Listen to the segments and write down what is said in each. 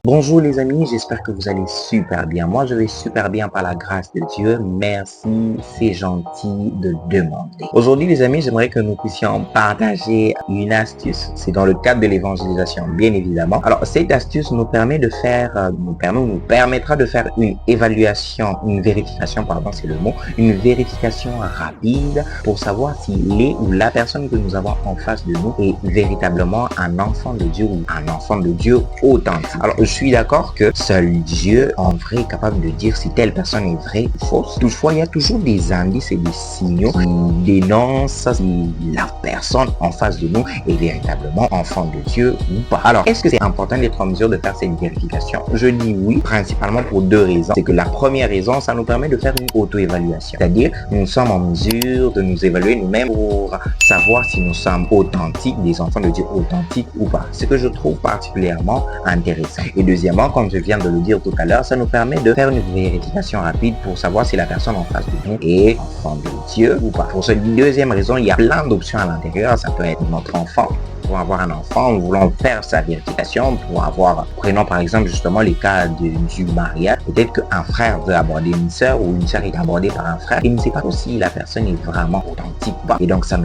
Bonjour les amis, j'espère que vous allez super bien. Moi, je vais super bien par la grâce de Dieu. Merci, c'est gentil de demander. Aujourd'hui les amis, j'aimerais que nous puissions partager une astuce. C'est dans le cadre de l'évangélisation, bien évidemment. Alors, cette astuce nous permet de faire, nous permettra de faire une évaluation, une vérification, pardon, c'est le mot, une vérification rapide pour savoir si les ou la personne que nous avons en face de nous est véritablement un enfant de Dieu ou un enfant de Dieu authentique. Alors, je suis d'accord que seul Dieu en vrai est capable de dire si telle personne est vraie ou fausse. Toutefois, il y a toujours des indices et des signaux qui dénoncent si la personne en face de nous est véritablement enfant de Dieu ou pas. Alors, est-ce que c'est important d'être en mesure de faire cette vérification? Je dis oui, principalement pour deux raisons. C'est que la première raison, ça nous permet de faire une auto-évaluation. C'est-à-dire, nous sommes en mesure de nous évaluer nous-mêmes pour savoir si nous sommes authentiques, des enfants de Dieu authentiques ou pas. Ce que je trouve particulièrement intéressant. Et deuxièmement, comme je viens de le dire tout à l'heure, ça nous permet de faire une vérification rapide pour savoir si la personne en face de nous est enfant de Dieu ou pas. Pour cette deuxième raison, il y a plein d'options à l'intérieur. Ça peut être notre enfant. Pour avoir un enfant, nous voulons faire sa vérification pour avoir, prenons par exemple justement les cas du mariage. Peut-être qu'un frère veut aborder une sœur ou une sœur est abordée par un frère et ne sait pas si la personne est vraiment authentique ou pas. Et donc ça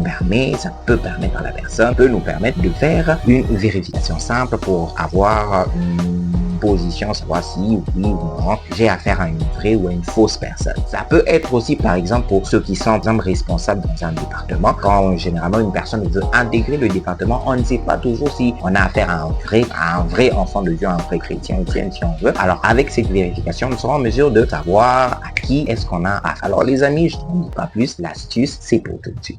peut permettre à la personne, peut nous permettre de faire une vérification simple pour avoir une position, savoir si oui ou non j'ai affaire à une vraie ou à une fausse personne. Ça peut être aussi par exemple pour ceux qui sont responsables dans un département. Quand généralement une personne veut intégrer le département, on ne sait pas toujours si on a affaire à un vrai enfant de Dieu, un vrai chrétien ou si on veut. Alors avec cette vérification, nous serons en mesure de savoir à qui est-ce qu'on a affaire. Alors les amis, je ne dis pas plus, l'astuce c'est pour tout de suite.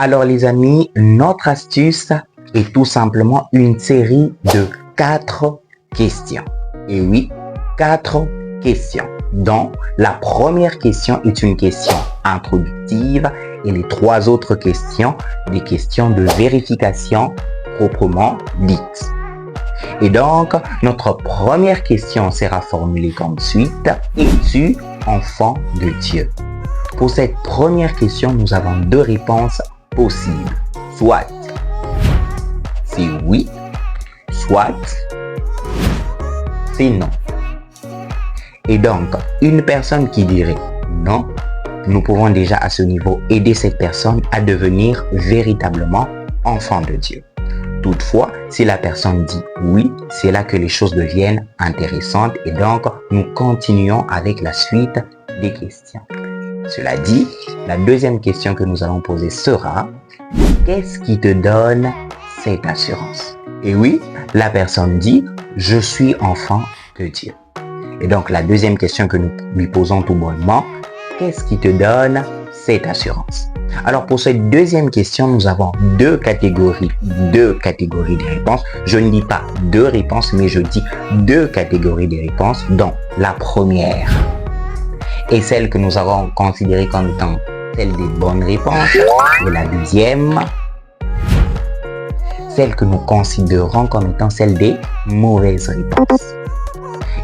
Alors les amis, notre astuce est tout simplement une série de 4 questions. Et oui, 4 questions. Donc, la première question est une question introductive et les 3 autres questions, des questions de vérification proprement dites. Et donc, notre première question sera formulée comme suit. Es-tu enfant de Dieu? Pour cette première question, nous avons 2 réponses possibles. Soit c'est oui, soit c'est non. Et donc, une personne qui dirait non, nous pouvons déjà à ce niveau aider cette personne à devenir véritablement enfant de Dieu. Toutefois, si la personne dit oui, c'est là que les choses deviennent intéressantes et donc nous continuons avec la suite des questions. Cela dit, la deuxième question que nous allons poser sera « Qu'est-ce qui te donne cette assurance ?» Et oui, la personne dit « Je suis enfant de Dieu ». Et donc, la deuxième question que nous lui posons tout bonnement « Qu'est-ce qui te donne cette assurance ?» Alors, pour cette deuxième question, nous avons 2 catégories de réponses. Je ne dis pas 2 réponses, mais je dis 2 catégories de réponses. Donc, la première et celle que nous avons considérée comme étant celle des bonnes réponses. Et la deuxième, celle que nous considérons comme étant celle des mauvaises réponses.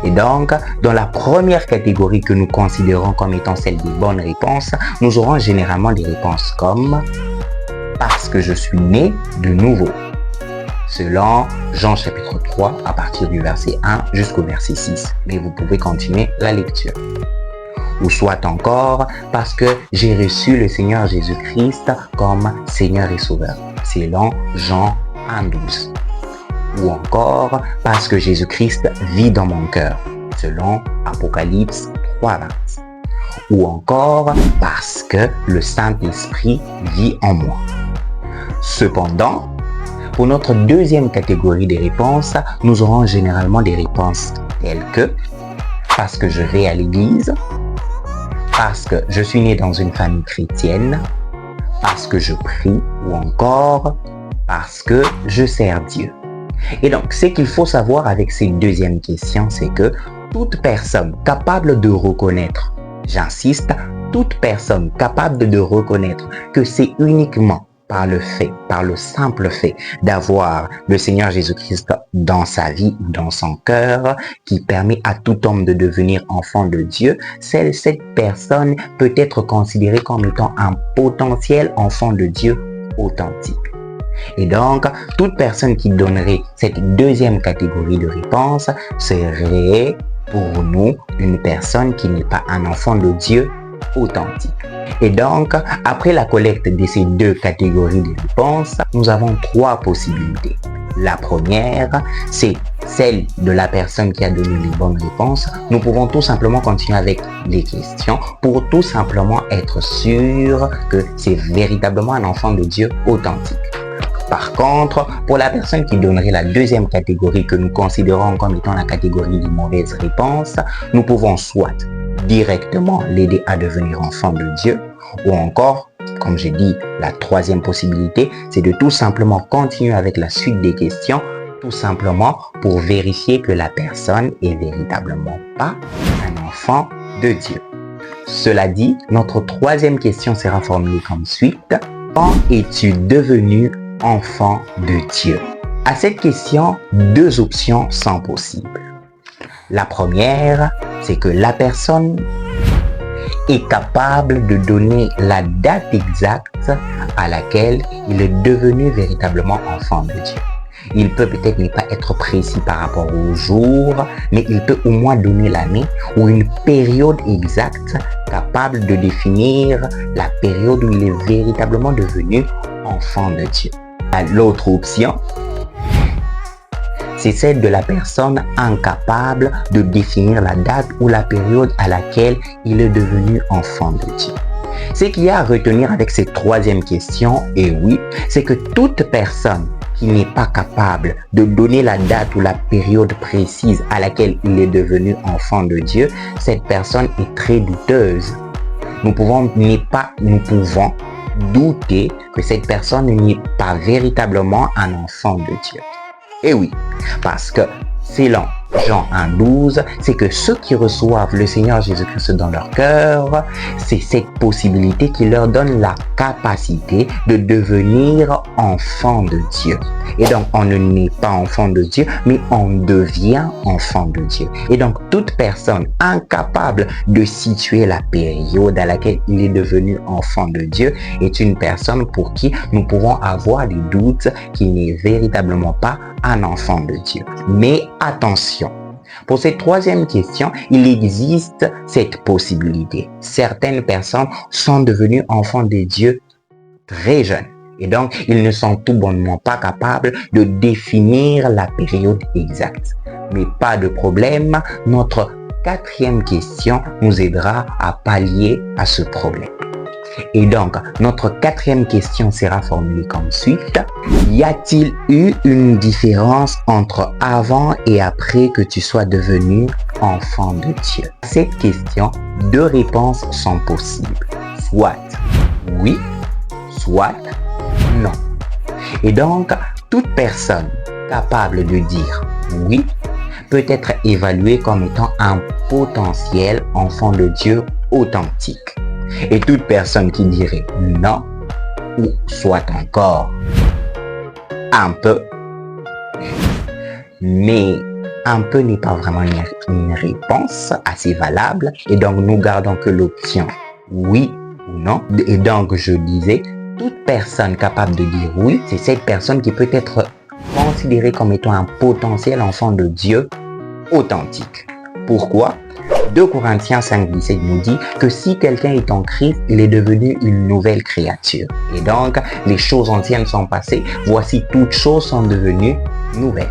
Et donc, dans la première catégorie que nous considérons comme étant celle des bonnes réponses, nous aurons généralement des réponses comme « parce que je suis né de nouveau », selon Jean chapitre 3 à partir du verset 1 jusqu'au verset 6. Mais vous pouvez continuer la lecture. Ou soit encore parce que j'ai reçu le Seigneur Jésus-Christ comme Seigneur et Sauveur, selon Jean 1,12. Ou encore parce que Jésus-Christ vit dans mon cœur, selon Apocalypse 3,20. Ou encore parce que le Saint-Esprit vit en moi. Cependant, pour notre deuxième catégorie de réponses, nous aurons généralement des réponses telles que parce que je vais à l'église, parce que je suis né dans une famille chrétienne, parce que je prie ou encore parce que je sers Dieu. Et donc, ce qu'il faut savoir avec ces deuxièmes questions, c'est que toute personne capable de reconnaître, j'insiste, toute personne capable de reconnaître que c'est uniquement par le simple fait d'avoir le Seigneur Jésus-Christ dans sa vie, dans son cœur, qui permet à tout homme de devenir enfant de Dieu, cette personne peut être considérée comme étant un potentiel enfant de Dieu authentique. Et donc, toute personne qui donnerait cette deuxième catégorie de réponse serait pour nous une personne qui n'est pas un enfant de Dieu authentique. Et donc, après la collecte de ces deux catégories de réponses, nous avons trois possibilités. La première, c'est celle de la personne qui a donné les bonnes réponses. Nous pouvons tout simplement continuer avec les questions pour tout simplement être sûr que c'est véritablement un enfant de Dieu authentique. Par contre, pour la personne qui donnerait la deuxième catégorie que nous considérons comme étant la catégorie des mauvaises réponses, nous pouvons soit directement l'aider à devenir enfant de Dieu, ou encore, comme j'ai dit, la troisième possibilité, c'est de tout simplement continuer avec la suite des questions, tout simplement pour vérifier que la personne est véritablement pas un enfant de Dieu. Cela dit, notre troisième question sera formulée comme suite. Quand es-tu devenu enfant de Dieu? À cette question, deux options sont possibles. La première, c'est que la personne est capable de donner la date exacte à laquelle il est devenu véritablement enfant de Dieu. Il peut peut-être ne pas être précis par rapport au jour, mais il peut au moins donner l'année ou une période exacte capable de définir la période où il est véritablement devenu enfant de Dieu. L'autre option, c'est celle de la personne incapable de définir la date ou la période à laquelle il est devenu enfant de Dieu. Ce qu'il y a à retenir avec cette troisième question, et oui, c'est que toute personne qui n'est pas capable de donner la date ou la période précise à laquelle il est devenu enfant de Dieu, cette personne est très douteuse. Nous pouvons douter que cette personne n'est pas véritablement un enfant de Dieu. Et oui, parce que selon Jean 1,12, c'est que ceux qui reçoivent le Seigneur Jésus-Christ dans leur cœur, c'est cette possibilité qui leur donne la capacité de devenir enfant de Dieu. Et donc, on ne naît pas enfant de Dieu, mais on devient enfant de Dieu. Et donc, toute personne incapable de situer la période à laquelle il est devenu enfant de Dieu est une personne pour qui nous pouvons avoir des doutes qu'il n'est véritablement pas un enfant de Dieu. Mais attention, pour cette troisième question, il existe cette possibilité. Certaines personnes sont devenues enfants de Dieu très jeunes. Et donc, ils ne sont tout bonnement pas capables de définir la période exacte. Mais pas de problème, notre quatrième question nous aidera à pallier à ce problème. Et donc, notre quatrième question sera formulée comme suite. Y a-t-il eu une différence entre avant et après que tu sois devenu enfant de Dieu? À cette question, deux réponses sont possibles. Soit oui, soit non. Et donc, toute personne capable de dire oui peut être évaluée comme étant un potentiel enfant de Dieu authentique. Et toute personne qui dirait non, ou soit encore un peu, mais un peu n'est pas vraiment une réponse assez valable, et donc nous gardons que l'option oui ou non. Et donc je disais, toute personne capable de dire oui, c'est cette personne qui peut être considérée comme étant un potentiel enfant de Dieu authentique. Pourquoi? 2 Corinthiens 5,17 nous dit que si quelqu'un est en Christ, il est devenu une nouvelle créature. Et donc, les choses anciennes sont passées, voici toutes choses sont devenues nouvelles.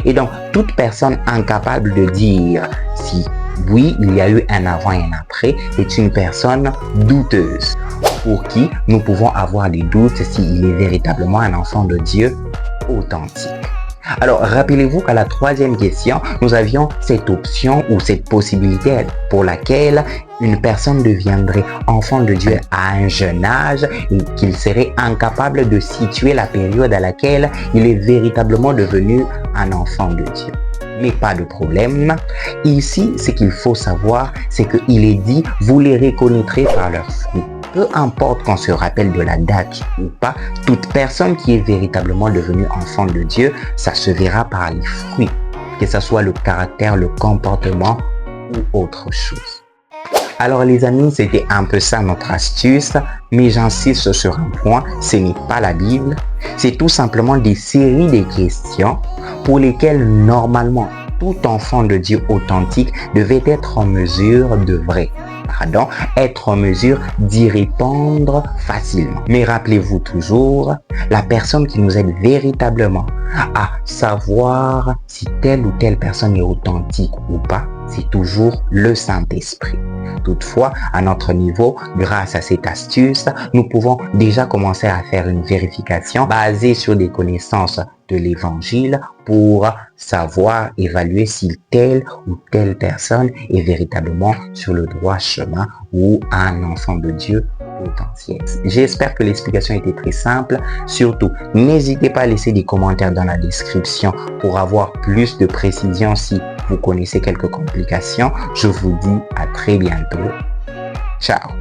Et donc, toute personne incapable de dire si oui, il y a eu un avant et un après, est une personne douteuse, pour qui nous pouvons avoir des doutes s'il est véritablement un enfant de Dieu authentique. Alors, rappelez-vous qu'à la troisième question, nous avions cette option ou cette possibilité pour laquelle une personne deviendrait enfant de Dieu à un jeune âge et qu'il serait incapable de situer la période à laquelle il est véritablement devenu un enfant de Dieu. Mais pas de problème. Ici, ce qu'il faut savoir, c'est qu'il est dit, vous les reconnaîtrez par leurs fruits. Peu importe qu'on se rappelle de la date ou pas, toute personne qui est véritablement devenue enfant de Dieu, ça se verra par les fruits, que ce soit le caractère, le comportement ou autre chose. Alors les amis, c'était un peu ça notre astuce, mais j'insiste sur un point, ce n'est pas la Bible, c'est tout simplement des séries de questions pour lesquelles normalement tout enfant de Dieu authentique devait être en mesure être en mesure d'y répondre facilement. Mais rappelez-vous toujours, la personne qui nous aide véritablement à savoir si telle ou telle personne est authentique ou pas, c'est toujours le Saint-Esprit. Toutefois, à notre niveau, grâce à cette astuce, nous pouvons déjà commencer à faire une vérification basée sur des connaissances de l'Évangile pour savoir évaluer si telle ou telle personne est véritablement sur le droit chemin ou un enfant de Dieu potentiel. J'espère que l'explication était très simple. Surtout, n'hésitez pas à laisser des commentaires dans la description pour avoir plus de précision si vous connaissez quelques complications. Je vous dis à très bientôt. Ciao!